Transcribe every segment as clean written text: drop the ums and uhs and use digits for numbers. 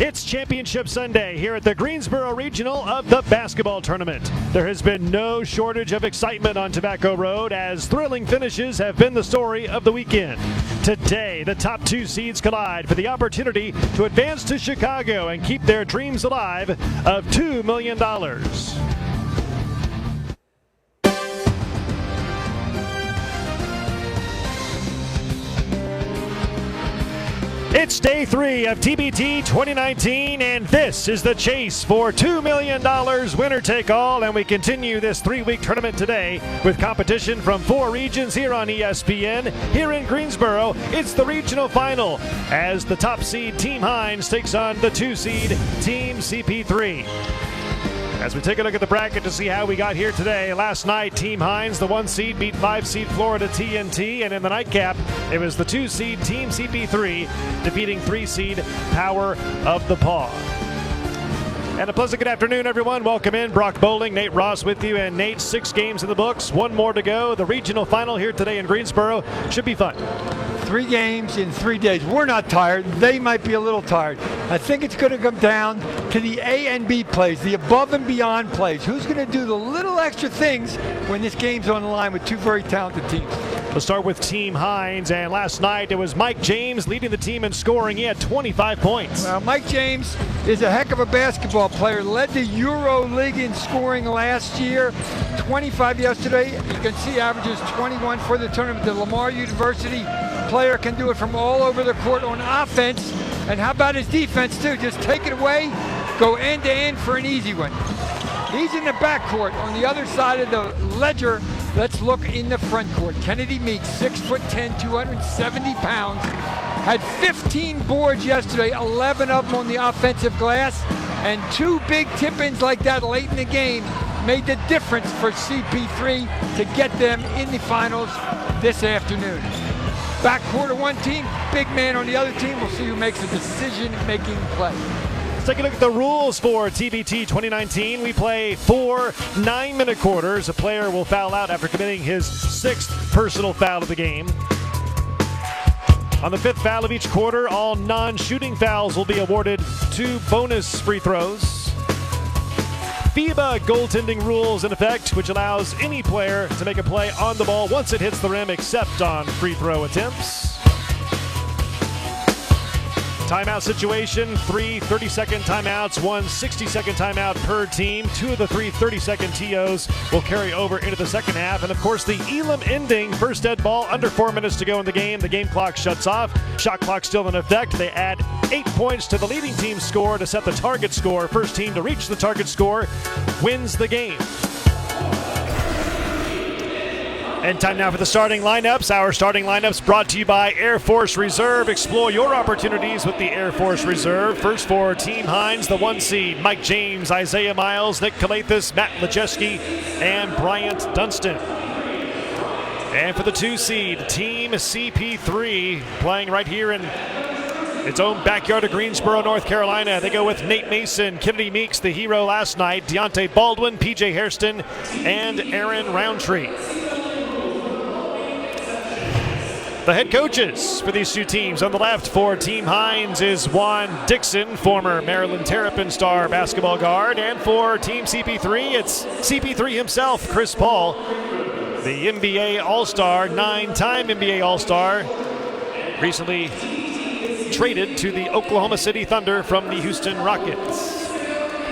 It's Championship Sunday here at the Greensboro Regional of the basketball tournament. There has been no shortage of excitement on Tobacco Road as thrilling finishes have been the story of the weekend. Today, the top two seeds collide for the opportunity to advance to Chicago and keep their dreams alive of $2 million. It's day 3 of TBT 2019, and this is the chase for $2 million winner take all. And we continue this 3-week tournament today with competition from 4 regions here on ESPN. Here in Greensboro, it's the regional final as the top seed Team Hines takes on the 2 seed Team CP3. As we take a look at the bracket to see how we got here today, last night Team Hines, the 1 seed, beat 5 seed Florida TNT, and in the nightcap, it was the 2 seed Team CP3 defeating 3 seed Power of the Paw. And a pleasant good afternoon, everyone. Welcome in. Brock Bowling, Nate Ross with you. And Nate, 6 games in the books, 1 more to go. The regional final here today in Greensboro should be fun. 3 games in 3 days. We're not tired. They might be a little tired. I think it's going to come down to the A and B plays, the above and beyond plays. Who's going to do the little extra things when this game's on the line with 2 very talented teams? We'll start with Team Hines, and last night it was Mike James leading the team in scoring. He had 25 points. Well, Mike James is a heck of a basketball player. Led the Euro League in scoring last year. 25 yesterday. You can see averages 21 for the tournament. The Lamar University player can do it from all over the court on offense. And how about his defense, too? Just take it away, go end to end for an easy one. He's in the backcourt. On the other side of the ledger, let's look in the front court. Kennedy Meeks, 6'10", 270 pounds, had 15 boards yesterday, 11 of them on the offensive glass, and 2 big tip-ins like that late in the game made the difference for CP3 to get them in the finals this afternoon. Backcourt of one team, big man on the other team. We'll see who makes a decision-making play. Let's take a look at the rules for TBT 2019. We play 4 9-minute quarters. A player will foul out after committing his 6th personal foul of the game. On the 5th foul of each quarter, all non-shooting fouls will be awarded 2 bonus free throws. FIBA goaltending rules in effect, which allows any player to make a play on the ball once it hits the rim except on free throw attempts. Timeout situation, 3 30-second timeouts, 1 60-second timeout per team. 2 of the 3 30-second TOs will carry over into the second half. And of course, the Elam ending first dead ball, under 4 minutes to go in the game. The game clock shuts off. Shot clock still in effect. They add 8 points to the leading team's score to set the target score. First team to reach the target score wins the game. And time now for the starting lineups. Our starting lineups brought to you by Air Force Reserve. Explore your opportunities with the Air Force Reserve. First for Team Hines, the 1 seed, Mike James, Isaiah Miles, Nick Kalathis, Matt Lejeski, and Bryant Dunstan. And for the 2 seed, Team CP3, playing right here in its own backyard of Greensboro, North Carolina. They go with Nate Mason, Kennedy Meeks, the hero last night, Deontay Baldwin, PJ Hairston, and Aaron Roundtree. The head coaches for these 2 teams. On the left for Team Hines is Juan Dixon, former Maryland Terrapin star basketball guard. And for Team CP3, it's CP3 himself, Chris Paul, the NBA All-Star, 9-time NBA All-Star, recently traded to the Oklahoma City Thunder from the Houston Rockets.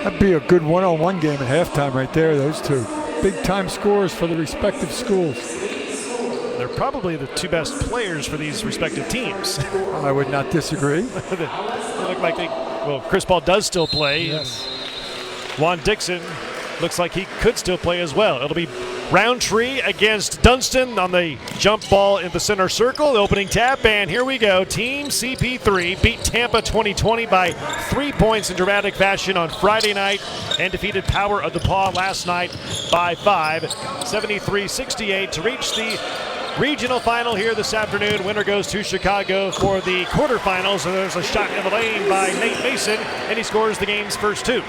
That'd be a good one-on-one game at halftime right there, those 2. Big-time scores for the respective schools. They're probably the 2 best players for these respective teams. I would not disagree. They look like Chris Paul does still play. Yes. Juan Dixon looks like he could still play as well. It'll be Roundtree against Dunstan on the jump ball in the center circle, the opening tap, and here we go. Team CP3 beat Tampa 2020 by 3 points in dramatic fashion on Friday night and defeated Power of the Paw last night by 5, 73-68 to reach the regional final here this afternoon. Winner goes to Chicago for the quarterfinals, and there's a shot in the lane by Nate Mason, and he scores the game's first 2.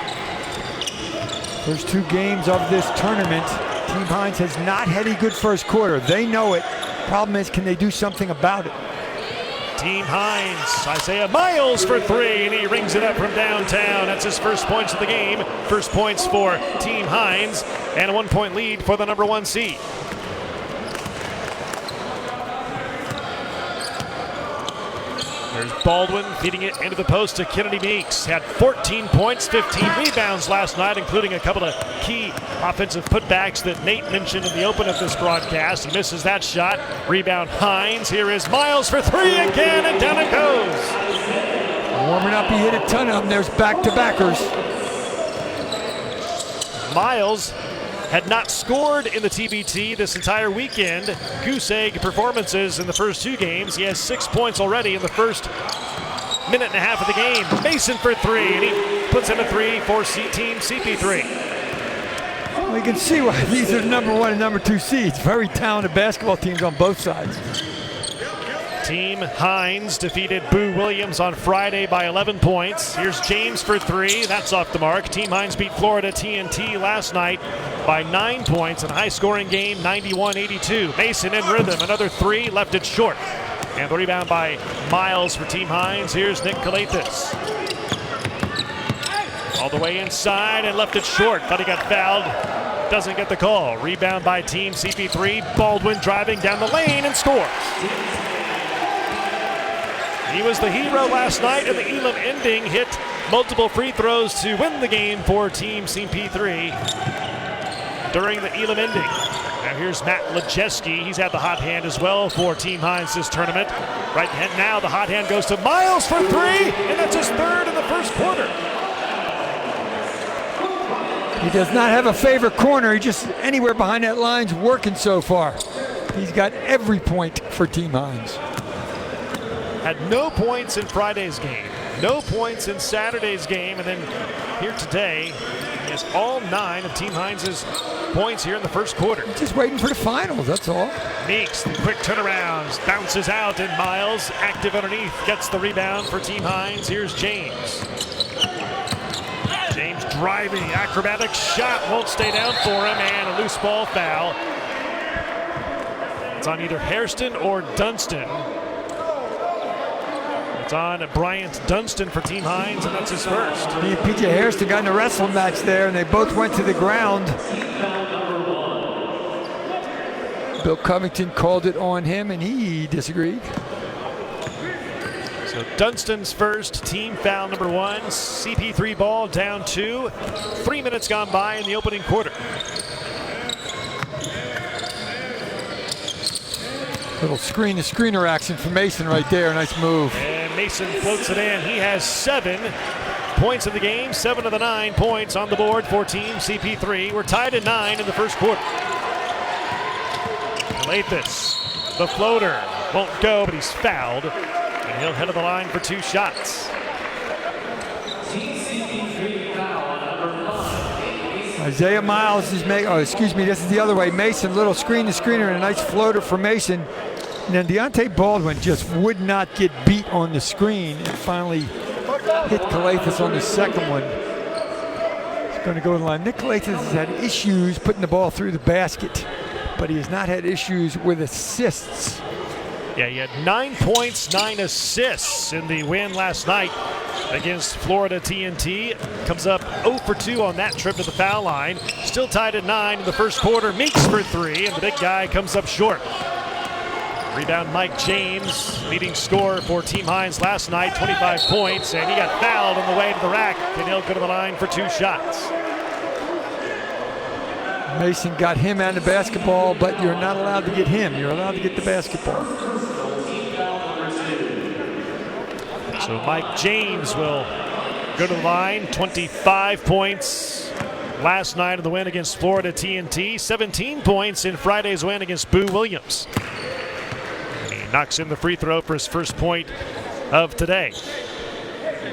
First 2 games of this tournament, Team Hines has not had a good first quarter. They know it. Problem is, can they do something about it? Team Hines, Isaiah Miles for three, and he rings it up from downtown. That's his first points of the game. First points for Team Hines, and a 1-point lead for the number 1 seed. There's Baldwin feeding it into the post to Kennedy Meeks. Had 14 points, 15 rebounds last night, including a couple of key offensive putbacks that Nate mentioned in the open of this broadcast. He misses that shot. Rebound Hines. Here is Miles for three again, and down it goes. Warming up, he hit a ton of them. There's back-to-backers. Miles had not scored in the TBT this entire weekend. Goose egg performances in the first 2 games. He has 6 points already in the first minute and a half of the game. Mason for three, and he puts in a three for Team CP3. Well, you can see why these are the number 1 and number 2 seeds. Very talented basketball teams on both sides. Team Hines defeated Boo Williams on Friday by 11 points. Here's James for three. That's off the mark. Team Hines beat Florida TNT last night by 9 points in a high-scoring game, 91-82. Mason in rhythm. Another three, left it short. And the rebound by Miles for Team Hines. Here's Nick Kalathis. All the way inside and left it short. Thought he got fouled. Doesn't get the call. Rebound by Team CP3. Baldwin driving down the lane and scores. He was the hero last night in the Elam ending, hit multiple free throws to win the game for Team CP3 during the Elam ending. Now here's Matt Lejeski. He's had the hot hand as well for Team Hines this tournament. Right now the hot hand goes to Miles for three, and that's his third in the first quarter. He does not have a favorite corner. He just anywhere behind that line's working so far. He's got every point for Team Hines. Had no points in Friday's game, no points in Saturday's game, and then here today, he has all 9 of Team Hines' points here in the first quarter. Just waiting for the finals, that's all. Meeks, the quick turnarounds, bounces out, and Miles, active underneath, gets the rebound for Team Hines. Here's James. James driving, acrobatic shot, won't stay down for him, and a loose ball foul. It's on either Hairston or Dunston. It's on Bryant Dunston for Team Hines, and that's his first. He and PJ Hairston got in a wrestling match there, and they both went to the ground. Bill Covington called it on him, and he disagreed. So Dunstan's first, team foul number 1. CP3 ball down 2. 3 minutes gone by in the opening quarter. Little screen-to-screener action for Mason right there. Nice move. And Mason floats it in. He has 7 points in the game. 7 of the 9 points on the board for Team CP3. We're tied at 9 in the first quarter. Kalathis, the floater, won't go, but he's fouled. And he'll head to the line for 2 shots. Isaiah Miles is making, this is the other way. Mason, little screen-to-screener and a nice floater for Mason. And then Deontay Baldwin just would not get beat on the screen and finally hit Kalathis on the second one. He's going to go to the line. Nick Kalathis has had issues putting the ball through the basket, but he has not had issues with assists. Yeah, he had 9 points, 9 assists in the win last night against Florida TNT. Comes up 0 for 2 on that trip to the foul line. Still tied at 9 in the first quarter. Meeks for 3, and the big guy comes up short. Rebound Mike James, leading scorer for Team Hines last night, 25 points, and he got fouled on the way to the rack, and he'll go to the line for 2 shots. Mason got him and the basketball, but you're not allowed to get him. You're allowed to get the basketball. So Mike James will go to the line, 25 points last night in the win against Florida TNT, 17 points in Friday's win against Boo Williams. He knocks in the free throw for his first point of today.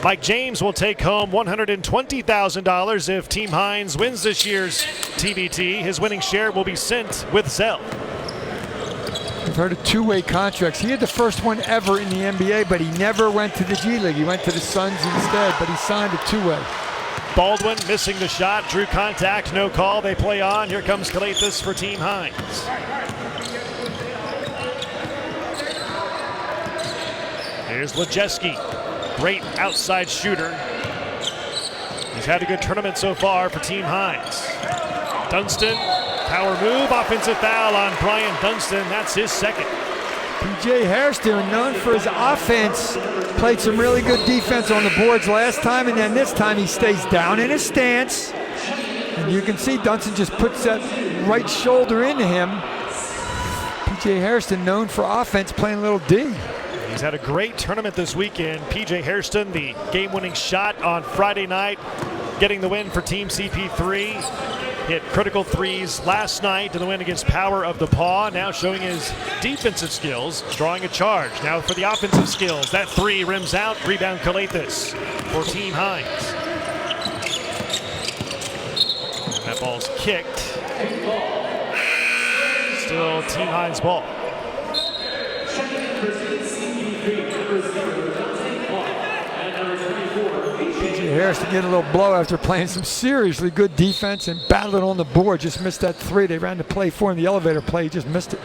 Mike James will take home $120,000 if Team Hines wins this year's TBT. His winning share will be sent with Zelle. We've heard of 2-way contracts. He had the first one ever in the NBA, but he never went to the G League. He went to the Suns instead, but he signed a 2-way. Baldwin missing the shot, drew contact, no call. They play on. Here comes Kalathis for Team Hines. Here's Lejeski, great outside shooter. He's had a good tournament so far for Team Hines. Dunston, power move, offensive foul on Brian Dunston. That's his second. PJ Hairston, known for his offense, played some really good defense on the boards last time, and then this time he stays down in his stance. And you can see Dunston just puts that right shoulder into him. PJ Hairston, known for offense, playing a little D. He's had a great tournament this weekend. PJ Hairston, the game-winning shot on Friday night, getting the win for Team CP3. Hit critical threes last night in the win against Power of the Paw. Now showing his defensive skills, drawing a charge. Now for the offensive skills. That three rims out. Rebound Calathis for Team Hines. That ball's kicked. Still Team Hines ball. PJ Harrison getting a little blow after playing some seriously good defense and battling on the board. Just missed that three. They ran the play for him, the elevator play. He just missed it.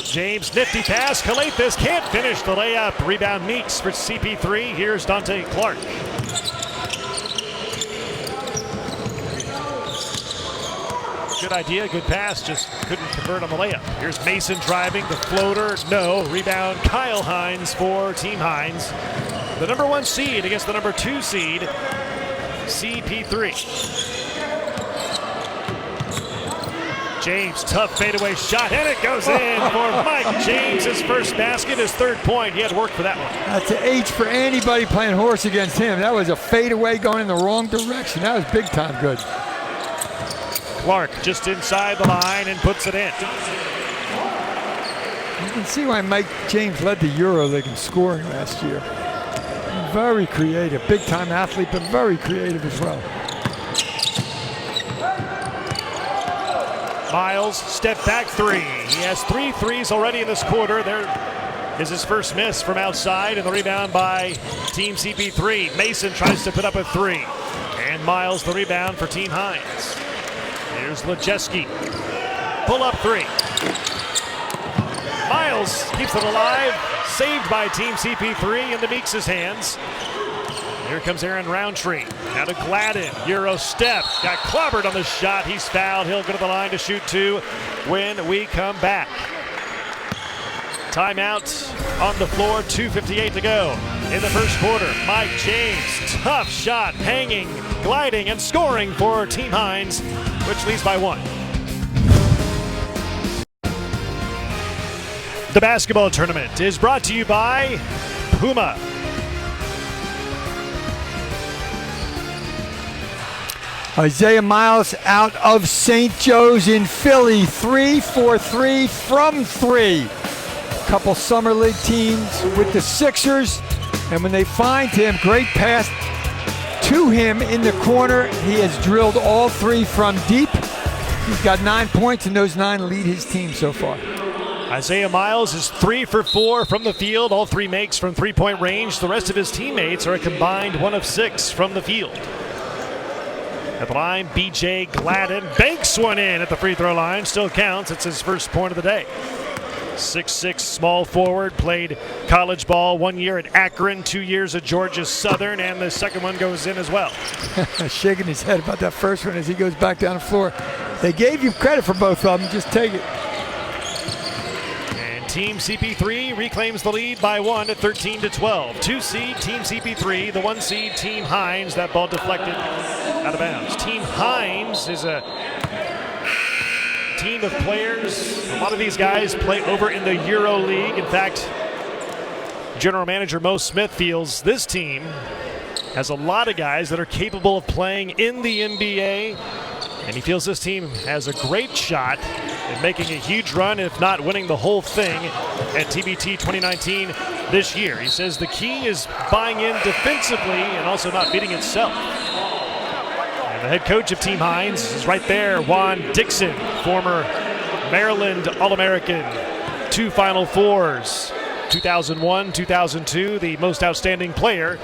James, nifty pass. Calathis can't finish the layup. Rebound Meeks for CP3. Here's Dante Clark. Good idea, good pass, just couldn't convert on the layup. Here's Mason driving, the floater, no. Rebound, Kyle Hines for Team Hines. The number 1 seed against the number 2 seed, CP3. James, tough fadeaway shot, and it goes in for Mike James. His first basket, his third point. He had to work for that one. That's an H for anybody playing horse against him. That was a fadeaway going in the wrong direction. That was big time good. Clark just inside the line and puts it in. You can see why Mike James led the EuroLeague in scoring last year. Very creative, big time athlete, but very creative as well. Miles, step back three. He has 3 threes already in this quarter. There is his first miss from outside, and the rebound by Team CP3. Mason tries to put up a 3. And Miles the rebound for Team Hines. Here's Lejeski. Pull up 3. Miles keeps it alive. Saved by Team CP3 into Meeks' hands. Here comes Aaron Roundtree. Now to Gladden. Euro step. Got clobbered on the shot. He's fouled. He'll go to the line to shoot 2 when we come back. Timeout on the floor. 2:58 to go in the first quarter. Mike James. Tough shot. Hanging, gliding, and scoring for Team Hines, which leads by 1. The basketball tournament is brought to you by Puma. Isaiah Miles out of St. Joe's in Philly. 3 for 3 from 3. Couple summer league teams with the Sixers. And when they find him, great pass to him in the corner. He has drilled all 3 from deep. He's got 9 points, and those 9 lead his team so far. Isaiah Miles is 3 for 4 from the field. All 3 makes from 3-point range. The rest of his teammates are a combined 1 of 6 from the field. At the line, B.J. Gladden banks one in at the free throw line. Still counts. It's his first point of the day. 6'6", small forward, played college ball 1 year at Akron, 2 years at Georgia Southern, and the second one goes in as well. Shaking his head about that first one as he goes back down the floor. They gave you credit for both of them. Just take it. And Team CP3 reclaims the lead by 1 at 13-12. 2 seed Team CP3, the 1 seed Team Hines. That ball deflected out of bounds. Team Hines is a team of players. A lot of these guys play over in the EuroLeague. In fact, General Manager Mo Smith feels this team has a lot of guys that are capable of playing in the NBA, and he feels this team has a great shot at making a huge run, if not winning the whole thing at TBT 2019 this year. He says the key is buying in defensively and also not beating itself. And the head coach of Team Hines is right there, Juan Dixon, former Maryland All-American, 2 Final Fours, 2001, 2002, the most outstanding player,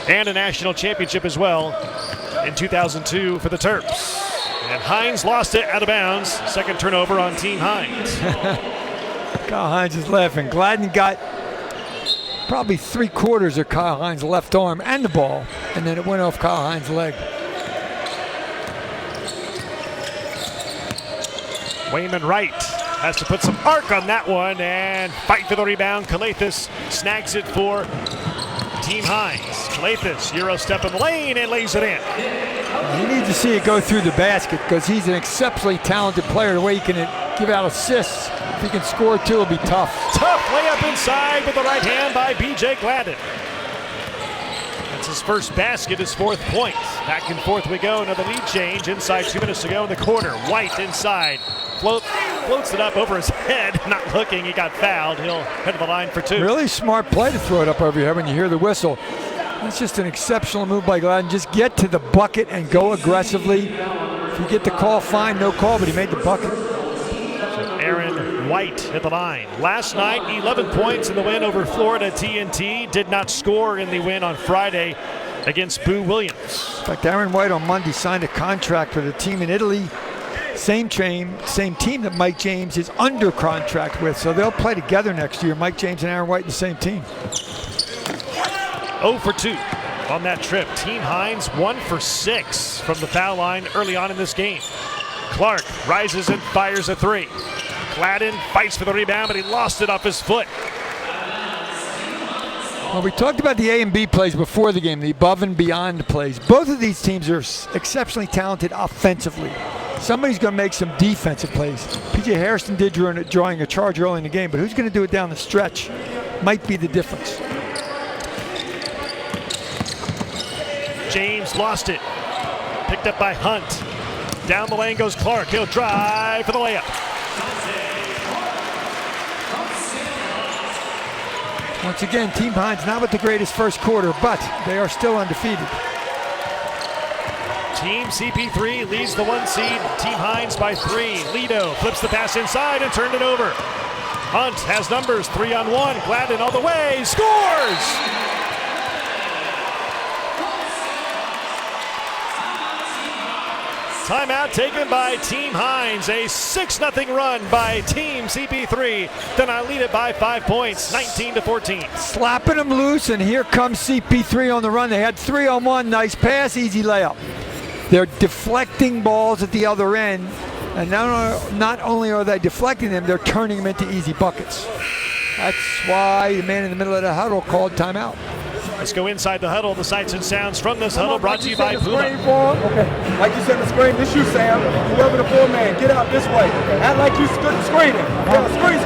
and a national championship as well in 2002 for the Terps. And Hines lost it out of bounds. Second turnover on Team Hines. Kyle Hines is laughing. Gladden got probably 3/4 of Kyle Hines' left arm and the ball, and then it went off Kyle Hines' leg. Wayman Wright has to put some arc on that one and fight for the rebound. Calathis snags it for Team Hines. Calathis, Euro step in the lane and lays it in. You need to see it go through the basket because he's an exceptionally talented player. The way he can give out assists, if he can score too, it'll be tough. Tough layup inside with the right hand by B.J. Gladden. That's his first basket, his 4th point. Back and forth we go. Another lead change inside 2 minutes to go in the quarter. White inside. Floats it up over his head. Not looking. He got fouled. He'll head to the line for 2. Really smart play to throw it up over your head when you hear the whistle. That's just an exceptional move by Gladden. Just get to the bucket and go aggressively. If you get the call, fine, no call, but he made the bucket. So Aaron White at the line. Last night, 11 points in the win over Florida TNT. Did not score in the win on Friday against Boo Williams. In fact, Aaron White on Monday signed a contract with a team in Italy. Same team that Mike James is under contract with, so they'll play together next year. Mike James and Aaron White in the same team. 0 for 2 on that trip. Team Hines 1 for 6 from the foul line early on in this game. Clark rises and fires a 3. Gladden fights for the rebound, but he lost it off his foot. Well, we talked about the A and B plays before the game, the above and beyond plays. Both of these teams are exceptionally talented offensively. Somebody's going to make some defensive plays. P.J. Harrison did drawing a charge early in the game, but who's going to do it down the stretch might be the difference. James lost it. Picked up by Hunt. Down the lane goes Clark. He'll drive for the layup. Once again, Team Hines not with the greatest first quarter, but they are still undefeated. Team CP3 leads the 1 seed. Team Hines by 3. Lido flips the pass inside and turned it over. Hunt has numbers, 3-on-1. Gladden all the way, scores! Timeout taken by Team Hines. A 6-0 run by Team CP3. Then I lead it by 5 points, 19-14. Slapping them loose, and here comes CP3 on the run. They had 3-on-1, nice pass, easy layup. They're deflecting balls at the other end, and not only are they deflecting them, they're turning them into easy buckets. That's why the man in the middle of the huddle called timeout. Let's go inside the huddle. The sights and sounds from this huddle brought to you by Puma. Okay. Like you said, the screen. This you, Sam. You over the 4-man. Get out this way. Act like you screening. Yeah, screen.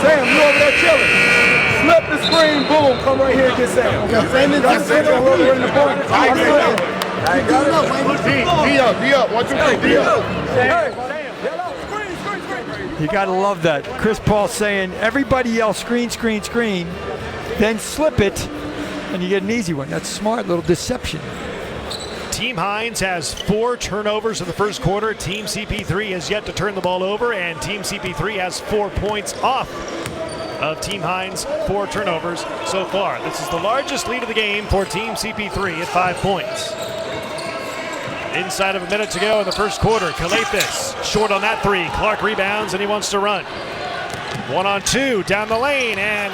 Sam, you over there chilling. Flip the screen. Boom. Come right here and get Sam. Okay. Sam is in the point. D up. 1, 2, 3. D up. You got to love that. Chris Paul saying, everybody yell screen, then slip it, and you get an easy one. That's smart, little deception. Team Hines has 4 turnovers in the first quarter. Team CP3 has yet to turn the ball over, and Team CP3 has 4 points off of Team Hines' 4 turnovers so far. This is the largest lead of the game for Team CP3 at 5 points. Inside of a minute to go in the first quarter. Calathis short on that 3. Clark rebounds and he wants to run. 1-on-2 down the lane and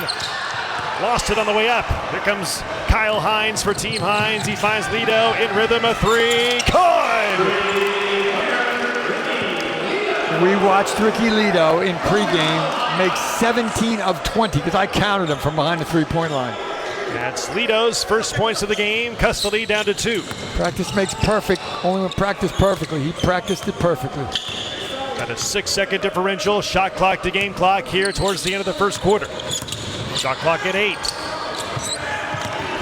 lost it on the way up. Here comes Kyle Hines for Team Hines. He finds Lido in rhythm, a 3. Good! We watched Ricky Lido in pregame make 17 of 20 because I counted him from behind the 3-point line. That's Lido's first points of the game. Cuts the lead down to 2. Practice makes perfect. Only when practiced perfectly. He practiced it perfectly. Got a 6-second differential. Shot clock to game clock here towards the end of the first quarter. Shot clock at 8.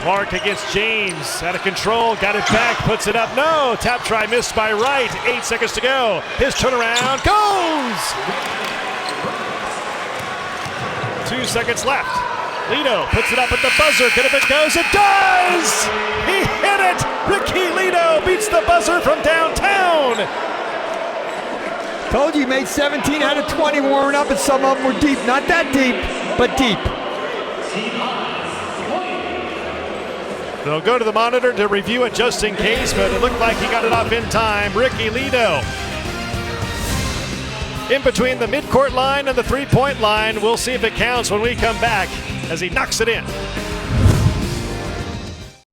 Clark against James. Out of control. Got it back. Puts it up. No. Tap try missed by Wright. 8 seconds to go. His turnaround goes. 2 seconds left. Lido puts it up at the buzzer. Can if it goes? It does! He hit it! Ricky Lido beats the buzzer from downtown. Told you he made 17 out of 20 warming up, and some of them were deep. Not that deep, but deep. They'll go to the monitor to review it just in case, but it looked like he got it off in time. Ricky Lido in between the midcourt line and the three-point line. We'll see if it counts when we come back as he knocks it in.